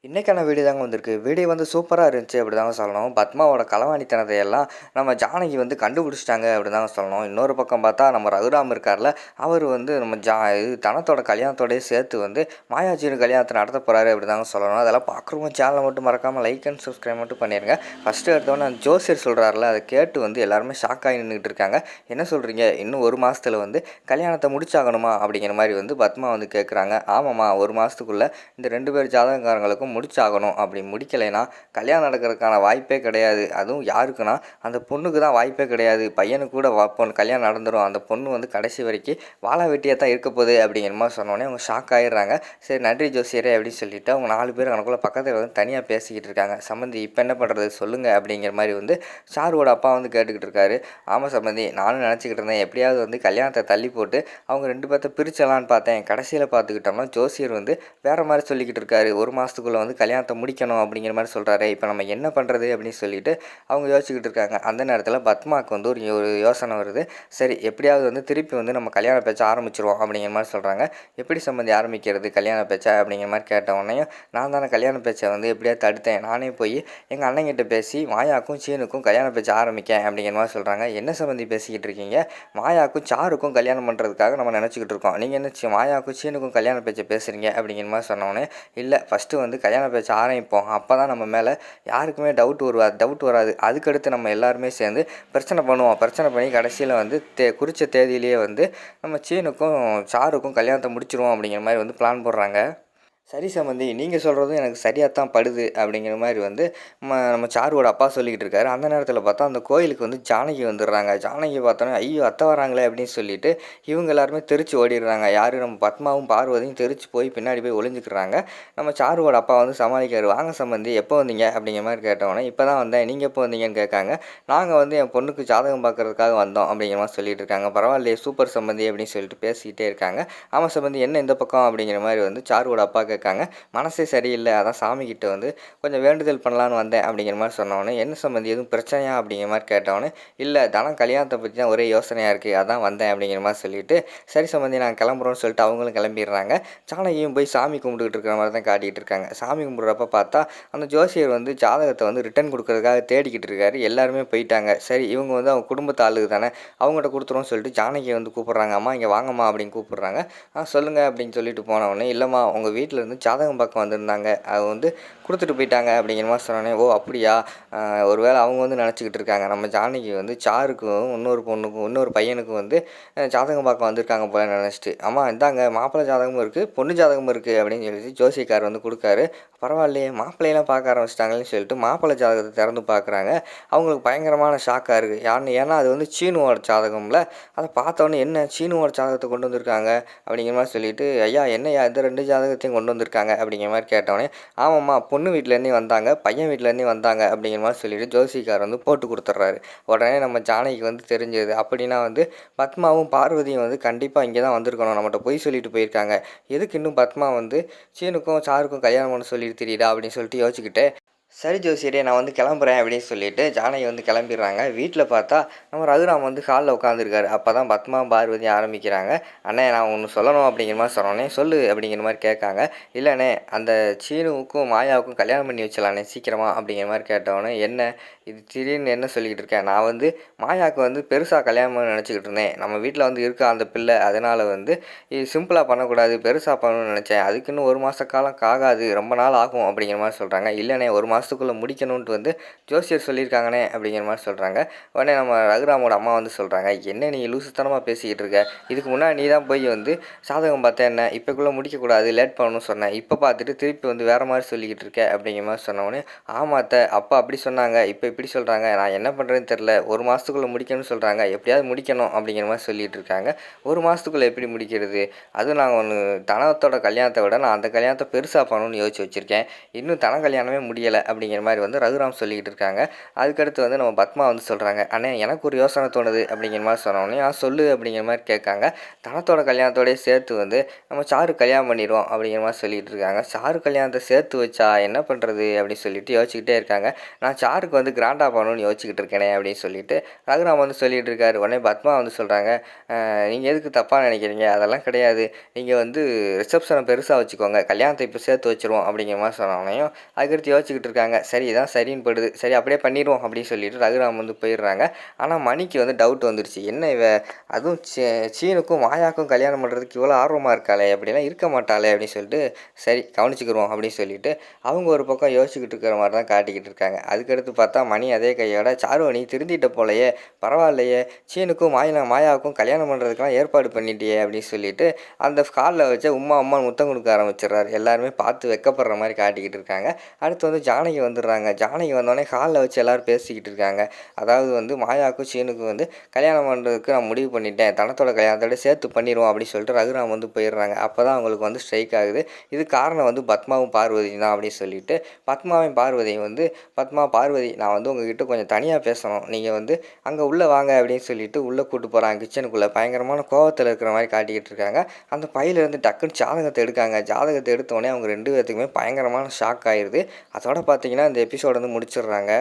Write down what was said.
இன்னைக்கான வீடியோ தாங்க வந்திருக்கு. வீடியோ வந்து சூப்பரா இருந்துச்சு அப்படிதாங்க சொல்லணும். பத்மாவோட களவாணித்தனத்தை எல்லாம் நம்ம ஜானகி வந்து கண்டுபிடிச்சிட்டாங்க அப்படிதாங்க சொல்லணும். இன்னொரு பக்கம் பார்த்தா நம்ம ரகுராம் இருக்கார்ல, அவர் வந்து நம்ம இது தனத்தோட கல்யாணத்தோடயே சேர்த்து வந்து மாயாஜியோட கல்யாணத்தை நடத்த போறாரு அப்படிதாங்க சொல்லணும். அதெல்லாம் பார்க்குறவங்க சேனலை மட்டும் மறக்காமல் லைக் அண்ட் சப்ஸ்கிரைப் மட்டும் பண்ணிடுங்க. ஃபஸ்ட்டு எடுத்தோன்னே அந்த ஜோசியர் சொல்கிறாருல, அதை கேட்டு வந்து எல்லாருமே ஷாக் ஆகி நின்றுட்டு இருக்காங்க. என்ன சொல்கிறீங்க, இன்னும் ஒரு மாதத்தில் வந்து கல்யாணத்தை முடிச்சாகணுமா அப்படிங்கிற மாதிரி வந்து பத்மா வந்து கேட்குறாங்க. ஆமாம்மா, ஒரு மாதத்துக்குள்ளே இந்த 2 பேர் ஜாதகக்காரங்களுக்கும் முடிச்சாகணும். அப்படி முடிக்கலைன்னா கல்யாணம் நடக்கிறதுக்கான வாய்ப்பே கிடையாது. அதுவும் யாருக்குன்னா அந்த பொண்ணுக்கு தான் வாய்ப்பே கிடையாது. பையனுக்கு கூட பொண்ணு கல்யாணம் நடந்துடும். அந்த பொண்ணு வந்து கடைசி வரைக்கும் வாழா வெட்டியாக தான் இருக்க போகுது அப்படிங்கிற மாதிரி சொன்னோடனே அவங்க ஷாக் ஆகிடுறாங்க. சரி நன்றி ஜோசியரே அப்படின்னு சொல்லிட்டு அவங்க 4 பேர் அவனுக்குள்ளே பக்கத்தில் வந்து தனியாக பேசிக்கிட்டு இருக்காங்க. சம்மந்தி இப்போ என்ன பண்ணுறது சொல்லுங்கள் அப்படிங்கிற மாதிரி வந்து சாருவோட அப்பா வந்து கேட்டுக்கிட்டு இருக்காரு. ஆமாம் சம்மந்தி, நானும் நினச்சிக்கிட்டு இருந்தேன் எப்படியாவது வந்து கல்யாணத்தை தள்ளி போட்டு அவங்க 2 பேர்த்த பிரிச்சலான்னு பார்த்தேன். கடைசியில் பார்த்துக்கிட்டோம்னா ஜோசியர் வந்து வேறு மாதிரி சொல்லிக்கிட்டு இருக்காரு. ஒரு மாதத்துக்குள்ளே வந்து கல்யாணத்தை முடிக்கணும் அப்படிங்கிற மாதிரி சொல்கிறாரு. இப்போ நம்ம என்ன பண்ணுறது அப்படின்னு சொல்லிட்டு அவங்க யோசிச்சுக்கிட்டு இருக்காங்க. அந்த நேரத்தில் பத்மாவுக்கு வந்து ஒரு யோசனை வருது. சரி எப்படியாவது வந்து திருப்பி வந்து நம்ம கல்யாண பேச்சை ஆரம்பிச்சிருவோம் அப்படிங்கிற மாதிரி சொல்கிறாங்க. எப்படி சம்மந்தி ஆரம்பிக்கிறது கல்யாண பேச்சை அப்படிங்கிற மாதிரி கேட்ட உடனே, நான் தானே கல்யாண பேச்சை வந்து எப்படியாவது தடுத்தேன். நானே போய் எங்கள் அண்ணங்கிட்ட பேசி மாயாவுக்கும் சீனுக்கும் கல்யாண பேச்சை ஆரம்பிக்கேன் அப்படிங்கிற மாதிரி சொல்கிறாங்க. என்ன சம்மந்தி பேசிக்கிட்டு இருக்கீங்க, மாயாவுக்கும் சாருக்கும் கல்யாணம் பண்ணுறதுக்காக நம்ம நினச்சிக்கிட்டு இருக்கோம், நீங்கள் என்ன மாயாவுக்கும் சீனுக்கும் கல்யாண பேச்சை பேசுகிறீங்க அப்படிங்கிற மாதிரி சொன்னோடனே, இல்லை ஃபஸ்ட்டு வந்து கல்யாண பேச்ச ஆரம்பிப்போம், அப்போ தான் நம்ம மேலே யாருக்குமே டவுட் வராது. அதுக்கடுத்து நம்ம எல்லாருமே சேர்ந்து பிரச்சனை பண்ணுவோம். பிரச்சனை பண்ணி கடைசியில் வந்து குறித்த தேதியிலேயே வந்து நம்ம சீனுக்கும் சாருக்கும் கல்யாணத்தை முடிச்சிருவோம் அப்படிங்கிற மாதிரி வந்து பிளான் போடுறாங்க. சரி சம்மந்தி, நீங்கள் சொல்கிறதும் எனக்கு சரியாக தான் படுது அப்படிங்கிற மாதிரி வந்து நம்ம சாருவோட அப்பா சொல்லிக்கிட்டு இருக்காரு. அந்த நேரத்தில் பார்த்தா அந்த கோயிலுக்கு வந்து ஜானகி வந்துடுறாங்க. ஜானகி பார்த்தோன்னே ஐயோ அத்தை வராங்களே அப்படின்னு சொல்லிட்டு இவங்க எல்லாருமே தெரிச்சு ஓடிடுறாங்க. யார் நம்ம பத்மாவும் பார்வதியும் தெரிச்சு போய் பின்னாடி போய் ஒளிஞ்சிக்கிறாங்க. நம்ம சாருவோட அப்பா வந்து சமாளிக்காரு. வாங்க சம்மந்தி எப்போ வந்தீங்க அப்படிங்கிற மாதிரி கேட்டோன்னே, இப்போ தான் வந்தேன், நீங்கள் எப்போ வந்தீங்கன்னு கேட்காங்க. நாங்கள் வந்து என் பொண்ணுக்கு ஜாதகம் பார்க்குறதுக்காக வந்தோம் அப்படிங்கிற மாதிரி சொல்லிட்டு இருக்காங்க. பரவாயில்லையே சூப்பர் சம்மந்தி அப்படின்னு சொல்லிட்டு பேசிக்கிட்டே இருக்காங்க. ஆமாம் சம்மந்தி என்ன இந்த பக்கம் அப்படிங்கிற மாதிரி வந்து சாருவோட அப்பா கேட்காங்க. மனசே சரியில்லை, அதான் சாமிக்கிட்ட வந்து கொஞ்சம் வேண்டுதல் பண்ணலான்னு வந்தேன் அப்படிங்கிற மாதிரி சொன்னோன்னே, என்ன சம்மந்தி எதுவும் பிரச்சனையா அப்படிங்கிற மாதிரி கேட்டவொடனே, இல்லை தனம் கல்யாணத்தை பற்றி தான் ஒரே யோசனையாக இருக்குது, அதான் வந்தேன் அப்படிங்கிற மாதிரி சொல்லிவிட்டு, சரி சம்மந்தி நாங்கள் கிளம்புறோன்னு சொல்லிட்டு அவங்களும் கிளம்பிடுறாங்க. ஜானகியும் போய் சாமி கும்பிட்டுக்கிட்டு இருக்கிற மாதிரி தான் காட்டிகிட்டு இருக்காங்க. சாமி கும்பிட்றப்ப பார்த்தா அந்த ஜோசியர் வந்து ஜாதகத்தை வந்து ரிட்டன் கொடுக்கறதுக்காக தேடிக்கிட்டு இருக்காரு. எல்லாருமே போயிட்டாங்க. சரி இவங்க வந்து அவங்க குடும்பத்து ஆளுக்கு தானே, அவங்ககிட்ட கொடுத்துருவோம்னு சொல்லிட்டு ஜானகியை வந்து கூப்பிட்றாங்க. அம்மா இங்கே வாங்கம்மா அப்படின்னு கூப்பிட்றாங்க. சொல்லுங்கள் அப்படின்னு சொல்லிட்டு போனவொடனே, இல்லைம்மா உங்கள் வீட்டில் இருந்து ஜாதகம் பார்க்க வந்திருந்தாங்க, அது வந்து கொடுத்துட்டு போயிட்டாங்க அப்படிங்கிற மாதிரி சொன்னோன்னே, ஓ அப்படியா, ஒருவேளை அவங்க வந்து நினச்சிக்கிட்டு இருக்காங்க நம்ம ஜானகி வந்து சாருக்கும் இன்னொரு பொண்ணுக்கும் இன்னொரு பையனுக்கும் வந்து ஜாதகம் பார்க்க வந்திருக்காங்க போல நினச்சிட்டு, அம்மா இந்தாங்க மாப்பிள்ளை ஜாதகமும் இருக்குது பொண்ணு ஜாதகமும் இருக்குது அப்படின்னு சொல்லிட்டு ஜோசியக்கார் வந்து கொடுக்காரு. பரவாயில்லையே மாப்பிள்ளையெல்லாம் பார்க்க ஆரம்பிச்சிட்டாங்கன்னு சொல்லிட்டு மாப்பிள்ளை ஜாதகத்தை திறந்து பார்க்குறாங்க. அவங்களுக்கு பயங்கரமான ஷாக்காக இருக்குது. ஏன்னா அது வந்து சீனுவோட ஜாதகம்ல, அதை பார்த்தோன்னே என்ன சீனுவோட ஜாதகத்தை கொண்டு வந்திருக்காங்க அப்படிங்கிற மாதிரி சொல்லிட்டு, ஐயா என்னையா இந்த 2 ஜாதகத்தையும் கொண்டு வந்திருக்காங்க அப்படிங்கிற மாதிரி கேட்டோடனே, ஆமாம்மா பொண்ணு வீட்டிலேருந்தே வந்தாங்க பையன் வீட்டிலேருந்தே வந்தாங்க அப்படிங்கிற மாதிரி சொல்லிட்டு ஜோசிக்கார் வந்து போட்டு கொடுத்துட்றாரு. உடனே நம்ம ஜானகிக்கு வந்து தெரிஞ்சது. அப்படின்னா வந்து பத்மாவும் பார்வதியும் வந்து கண்டிப்பாக இங்கே தான் வந்திருக்கணும், நம்மகிட்ட பொய் சொல்லிட்டு போயிருக்காங்க. எதுக்கு இன்னும் பத்மா வந்து சீனுக்கும் சாருக்கும் கல்யாணம் பண்ண சொல்லிட்டு தெரியுதா அப்படின்னு சொல்லிட்டு யோசிச்சுக்கிட்டு, சரி ஜோசியரே நான் வந்து கிளம்புறேன் அப்படின்னு சொல்லிட்டு ஜானகி வந்து கிளம்பிடுறாங்க. வீட்டில் பார்த்தா நம்ம ரகுராம் வந்து ஹாலில் உட்காந்துருக்காரு. அப்போ தான் பத்மா பார்வதி ஆரம்பிக்கிறாங்க. அண்ணே நான் ஒன்று சொல்லணும் அப்படிங்கிற மாதிரி சொன்னோன்னே, சொல்லு அப்படிங்கிற மாதிரி கேட்காங்க. இல்லைண்ணே அந்த சீனுவுக்கும் மாயாவுக்கும் கல்யாணம் பண்ணி வச்சலாண்ணே சீக்கிரமா அப்படிங்கிற மாதிரி கேட்டவொடனே, என்ன இது திடீர்னு என்ன சொல்லிக்கிட்டு இருக்கேன், நான் வந்து மாயாவுக்கு வந்து பெருசாக கல்யாணம் பண்ண நினச்சிக்கிட்டு இருந்தேன். நம்ம வீட்டில் வந்து இருக்கா அந்த பிள்ளை, அதனால் வந்து இது சிம்பிளாக பண்ணக்கூடாது பெருசாக பண்ணணும்னு நினச்சேன். அதுக்கு இன்னும் 1 மாத காலம் ஆகாது, ரொம்ப நாள் ஆகும் அப்படிங்கிற மாதிரி சொல்கிறாங்க. இல்லைண்ணே 1 மாதத்துக்குள்ளே முடிக்கணுன்ட்டு வந்து ஜோசியர் சொல்லியிருக்காங்கண்ணே அப்படிங்கிற மாதிரி சொல்கிறாங்க. உடனே நம்ம ரகுராமோட அம்மா வந்து சொல்கிறாங்க, என்ன நீ லூசுத்தனமாக பேசிக்கிட்டு இருக்க, இதுக்கு முன்னாடி நீ தான் போய் வந்து சாதகம் பார்த்தேன், என்ன இப்போக்குள்ளே முடிக்கக்கூடாது லேட் பண்ணணும்னு சொன்னேன், இப்போ பார்த்துட்டு திருப்பி வந்து வேறு மாதிரி சொல்லிக்கிட்டு இருக்க அப்படிங்கிற மாதிரி சொன்னோடனே, ஆமாத்த அப்பா அப்படி சொன்னாங்க இப்போ இப்படி சொல்கிறாங்க, நான் என்ன பண்ணுறதுன்னு தெரில, 1 மாதத்துக்குள்ளே முடிக்கணும்னு சொல்கிறாங்க, எப்படியாவது முடிக்கணும் அப்படிங்கிற மாதிரி சொல்லிகிட்டு இருக்காங்க. 1 மாதத்துக்குள்ளே எப்படி முடிக்கிறது, அதுவும் நாங்கள் ஒன்று தனத்தோட கல்யாணத்தை விட நான் அந்த கல்யாணத்தை பெருசாக பண்ணணும்னு யோசிச்சு வச்சுருக்கேன், இன்னும் தன கல்யாணமே முடியலை அப்படிங்கிற மாதிரி வந்து ரகுராம் சொல்லிக்கிட்டு இருக்காங்க. அதுக்கடுத்து வந்து நம்ம பத்மா வந்து சொல்கிறாங்க, அண்ணே எனக்கு ஒரு யோசனை தோணுது அப்படிங்கிற மாதிரி சொன்னோடனே, சொல்லு அப்படிங்கிற மாதிரி கேட்காங்க. தனத்தோட கல்யாணத்தோடய சேர்த்து வந்து நம்ம சாரு கல்யாணம் பண்ணிடுவோம் அப்படிங்கிற மாதிரி சொல்லிகிட்டு இருக்காங்க. சாரு கல்யாணத்தை சேர்த்து வச்சா என்ன பண்ணுறது அப்படின்னு சொல்லிட்டு யோசிச்சுக்கிட்டே இருக்காங்க. நான் சாருக்கு வந்து கிராண்டாக பண்ணணும்னு யோசிச்சுக்கிட்டு இருக்கேனே அப்படின்னு சொல்லிட்டு ரகுராம் வந்து சொல்லிகிட்டு இருக்காரு. உடனே பத்மா வந்து சொல்கிறாங்க, நீங்கள் எதுக்கு தப்பாக நினைக்கிறீங்க, அதெல்லாம் கிடையாது, நீங்கள் வந்து ரிசப்ஷனை பெருசாக வச்சுக்கோங்க, கல்யாணத்தை இப்போ சேர்த்து வச்சுருவோம் அப்படிங்கிற மாதிரி சொன்னோடனையும் அதுக்கடுத்து யோசிச்சுக்கிட்டு இருக்காங்க. சரி இதான் சரின்னு படுது, சரி அப்படியே பண்ணிடுவோம் அப்படின்னு சொல்லிட்டு ரகுராம் வந்து போயிடுறாங்க. ஆனால் மணிக்கு வந்து டவுட் வந்துடுச்சு, என்ன இவ அதுவும் சீனுக்கும் மாயாவுக்கும் கல்யாணம் பண்ணுறதுக்கு இவ்வளோ ஆர்வமாக இருக்காளே, அப்படிலாம் இருக்க மாட்டாளே அப்படின்னு சொல்லிட்டு சரி கவனிச்சுக்கிடுவோம் அப்படின்னு சொல்லிட்டு அவங்க ஒரு பக்கம் யோசிச்சுக்கிட்டு இருக்கிற மாதிரி தான் காட்டிக்கிட்டு இருக்காங்க. அதுக்கடுத்து பார்த்தா மணி அதே கையோட சாரு நீ திருந்திட்ட போலையே, பரவாயில்லையே, சீனுக்கும் மாயாவுக்கும் கல்யாணம் பண்ணுறதுக்கெல்லாம் ஏற்பாடு பண்ணிட்டியே அப்படின்னு சொல்லிட்டு அந்த காலில் வச்சு உம்மான்னு முத்தம் கொடுக்க ஆரம்பிச்சிடுறாரு. எல்லாருமே பார்த்து வெக்கப்படுற மாதிரி காட்டிக்கிட்டு இருக்காங்க. அடுத்து வந்து ஜானகி வந்துடுறாங்க. ஜானகி வந்தோடனே காலில் வச்சு எல்லோரும் பேசிக்கிட்டு இருக்காங்க. அதாவது வந்து மாயாவுக்கும் சீனுக்கும் வந்து கல்யாணம் பண்ணுறதுக்கு நான் முடிவு பண்ணிட்டேன், தனத்தோட கல்யாணத்தோட சேர்த்து பண்ணிடுவோம் அப்படின்னு சொல்லிட்டு ரகுராம் வந்து போயிடுறாங்க. அப்போ தான் அவங்களுக்கு வந்து ஸ்ட்ரைக் ஆகுது, இது காரணம் வந்து பத்மாவும் பார்வதி தான் அப்படின்னு சொல்லிட்டு பத்மாவையும் பார்வதியும் வந்து பார்வதி நான் வந்து உங்ககிட்ட கொஞ்சம் தனியாக பேசணும், நீங்கள் வந்து அங்கே உள்ளே வாங்க அப்படின்னு சொல்லிட்டு உள்ளே கூட்டு போகிறாங்க. கிச்சனுக்குள்ளே பயங்கரமான கோவத்தில் இருக்கிற மாதிரி காட்டிக்கிட்டு இருக்காங்க. அந்த பையிலேருந்து டக்குன்னு ஜாதகத்தை எடுக்காங்க. ஜாதகத்தை எடுத்தோடனே அவங்க 2 பேர்த்துக்குமே பயங்கரமான ஷாக் ஆயிடுது. அதோட பார்த்தீங்கன்னா இந்த எபிசோடு வந்து முடிச்சிடுறாங்க.